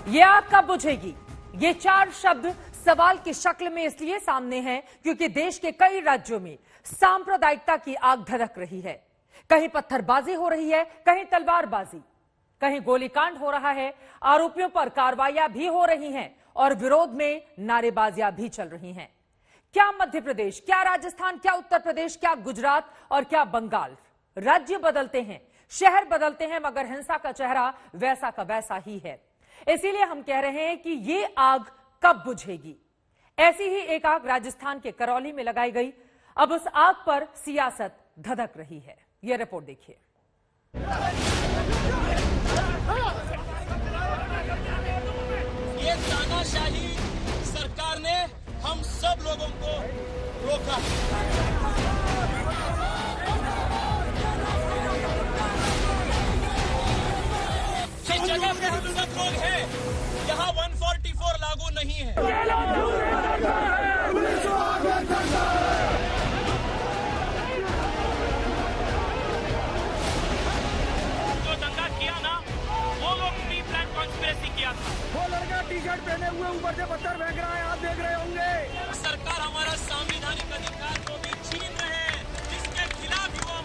ये आग कब बुझेगी? ये चार शब्द सवाल की शक्ल में इसलिए सामने हैं क्योंकि देश के कई राज्यों में सांप्रदायिकता की आग धधक रही है। कहीं पत्थरबाजी हो रही है, कहीं तलवारबाजी, कहीं गोलीकांड हो रहा है, आरोपियों पर कार्रवाइयां भी हो रही हैं और विरोध में नारेबाजियां भी चल रही हैं। क्या मध्य प्रदेश, क्या राजस्थान, क्या उत्तर प्रदेश, क्या गुजरात और क्या बंगाल? राज्य बदलते हैं, शहर बदलते हैं, मगर हिंसा का चेहरा वैसा का वैसा ही है। इसीलिए हम कह रहे हैं कि ये आग कब बुझेगी। ऐसी ही एक आग राजस्थान के करौली में लगाई गई। अब उस आग पर सियासत धधक रही है। यह रिपोर्ट देखिए। ये तानाशाही सरकार ने हम सब लोगों को रोका। जिस जगह पे हम सब लोग हैं, यहाँ 144 लागू नहीं है। जो दंगा किया ना, वो लोग प्री प्लान कॉन्स्पिरेसी किया था। वो लड़का टी शर्ट पहने हुए ऊपर से पत्थर फेंक रहा है, आप देख रहे होंगे। सरकार हमारा संवैधानिक अधिकार को भी छीन रहे हैं, जिसके खिलाफ युवा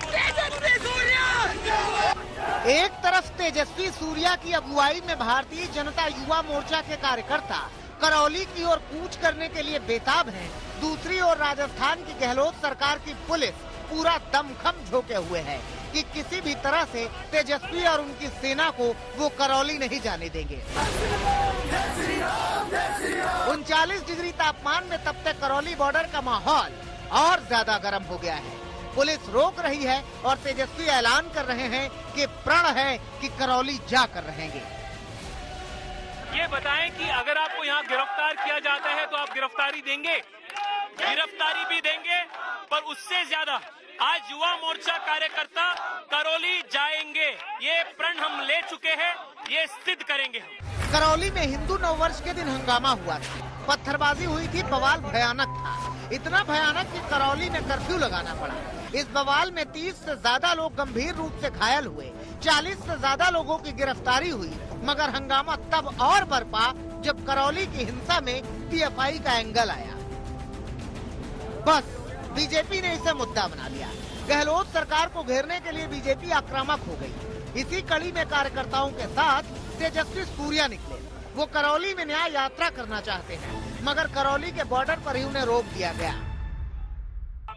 एक तरफ तेजस्वी सूर्या की अगुवाई में भारतीय जनता युवा मोर्चा के कार्यकर्ता करौली की ओर कूच करने के लिए बेताब हैं, दूसरी ओर राजस्थान की गहलोत सरकार की पुलिस पूरा दमखम झोंके हुए है कि किसी भी तरह से तेजस्वी और उनकी सेना को वो करौली नहीं जाने देंगे। 39 डिग्री तापमान में तब तक करौली बॉर्डर का माहौल और ज्यादा गर्म हो गया है। पुलिस रोक रही है और तेजस्वी ऐलान कर रहे हैं कि प्रण है कि करौली जाकर रहेंगे। ये बताएं कि अगर आपको यहाँ गिरफ्तार किया जाता है तो आप गिरफ्तारी देंगे? गिरफ्तारी भी देंगे, पर उससे ज्यादा आज युवा मोर्चा कार्यकर्ता करौली जाएंगे। ये प्रण हम ले चुके हैं, ये सिद्ध करेंगे हम। करौली में हिंदू नववर्ष के दिन हंगामा हुआ था, पत्थरबाजी हुई थी, बवाल भयानक था, इतना भयानक कि करौली में कर्फ्यू लगाना पड़ा। इस बवाल में 30 से ज्यादा लोग गंभीर रूप से घायल हुए, 40 से ज्यादा लोगों की गिरफ्तारी हुई, मगर हंगामा तब और बरपा जब करौली की हिंसा में पीएफआई का एंगल आया। बस बीजेपी ने इसे मुद्दा बना लिया। गहलोत सरकार को घेरने के लिए बीजेपी आक्रामक हो गई। इसी कड़ी में कार्यकर्ताओं के साथ तेजस्वी सूर्या निकले। वो करौली में न्याय यात्रा करना चाहते हैं, मगर करौली के बॉर्डर पर ही उन्हें रोक दिया गया।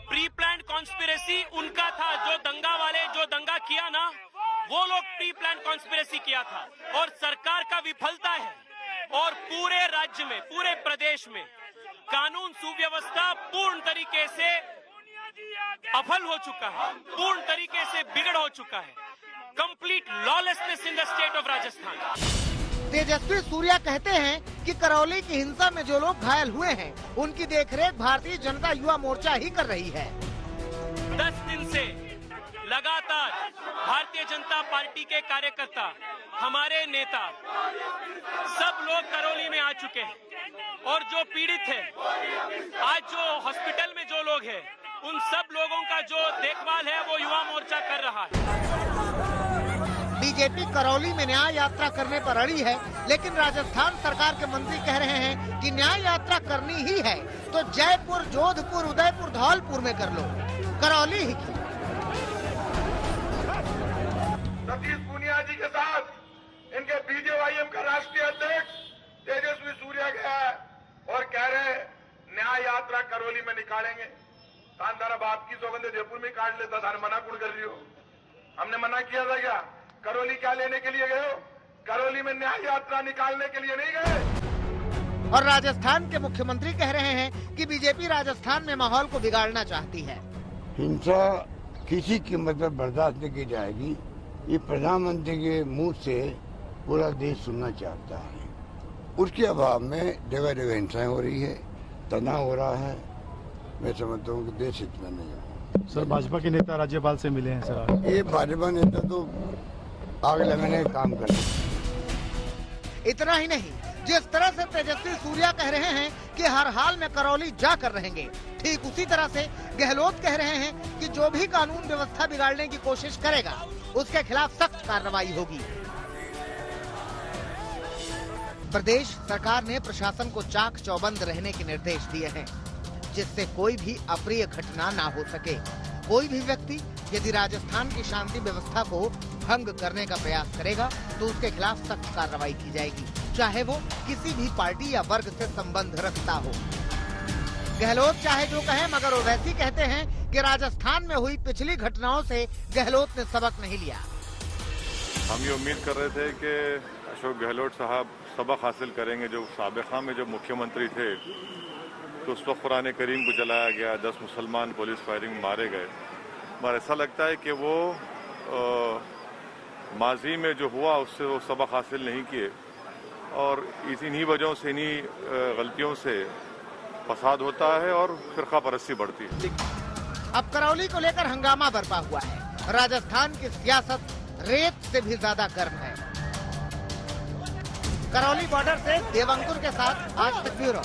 प्री प्लान कॉन्स्पिरेसी उनका था, जो दंगा वाले जो दंगा किया ना, वो लोग प्री प्लान कॉन्स्पिरेसी किया था और सरकार का विफलता है। और पूरे राज्य में, पूरे प्रदेश में कानून सुव्यवस्था पूर्ण तरीके से अफल हो चुका है, पूर्ण तरीके से बिगड़ हो चुका है। Complete lawlessness in the state of Rajasthan. Tejasvi Surya कहते हैं कि करौली की हिंसा में जो लोग घायल हुए हैं, उनकी देखरेख भारतीय जनता युवा मोर्चा ही कर रही है। 10 दिन से लगातार भारतीय जनता पार्टी के कार्यकर्ता, हमारे नेता, सब लोग करौली में आ चुके हैं और जो पीड़ित है, आज जो हॉस्पिटल में जो लोग हैं, उन सब लोगों का जो देखभाल है वो युवा मोर्चा कर रहा है। बीजेपी करौली में न्याय यात्रा करने पर अड़ी है, लेकिन राजस्थान सरकार के मंत्री कह रहे हैं कि न्याय यात्रा करनी ही है तो जयपुर, जोधपुर, उदयपुर, धौलपुर में कर लो, करौली ही क्यों। सतीश पूनिया जी के साथ इनके बीजेवाईएम का राष्ट्रीय अध्यक्ष तेजस्वी सूर्या गया है और कह रहे हैं न्याय यात्रा करौली में निकालेंगे। तारा बाप की सौगंध जयपुर में काट लेता था, मना कौन कर रही हो? हमने मना किया था क्या? करौली क्या लेने के लिए गए हो? करौली में न्याय यात्रा निकालने के लिए नहीं गए। और राजस्थान के मुख्यमंत्री कह रहे हैं कि बीजेपी राजस्थान में माहौल को बिगाड़ना चाहती है। हिंसा किसी कीमत पर बर्दाश्त नहीं की जाएगी, ये प्रधानमंत्री के मुंह से पूरा देश सुनना चाहता है। उसके अभाव में जगह जगह हिंसाएं हो रही है, तनाव हो रहा है। मैं समझता हूँ कि देश हित में नहीं है। सर, भाजपा के नेता राज्यपाल से मिले हैं सर। ये भाजपा नेता तो आग लगाने का काम कर रहे हैं। इतना ही नहीं, जिस तरह से तेजस्वी सूर्या कह रहे हैं कि हर हाल में करौली जाकर रहेंगे, ठीक उसी तरह से गहलोत कह रहे हैं कि जो भी कानून व्यवस्था बिगाड़ने की कोशिश करेगा उसके खिलाफ सख्त कार्रवाई होगी। प्रदेश सरकार ने प्रशासन को चाक चौबंद रहने के निर्देश दिए हैं, जिससे कोई भी अप्रिय घटना ना हो सके। कोई भी व्यक्ति यदि राजस्थान की शांति व्यवस्था को भंग करने का प्रयास करेगा तो उसके खिलाफ सख्त कार्रवाई की जाएगी, चाहे वो किसी भी पार्टी या वर्ग से संबंध रखता हो। गहलोत चाहे जो कहे, मगर ओवैसी कहते हैं कि राजस्थान में हुई पिछली घटनाओं से गहलोत ने सबक नहीं लिया। हम ये उम्मीद कर रहे थे कि अशोक गहलोत साहब सबक हासिल करेंगे। जो साबिक़ा में जब मुख्यमंत्री थे तो उस वक्त कुरान करीम को जलाया गया, 10 मुसलमान पुलिस फायरिंग में मारे गए। मगर ऐसा लगता है कि वो माजी में जो हुआ उससे वो सबक हासिल नहीं किए और इन्हीं वजहों से, इन्हीं गलतियों से फसाद होता है और फिरका परस्ती बढ़ती है। अब करौली को लेकर हंगामा बरपा हुआ है। राजस्थान की सियासत रेत से भी ज्यादा गर्म है। करौली बॉर्डर से देवंकुर के साथ आज तक ब्यूरो।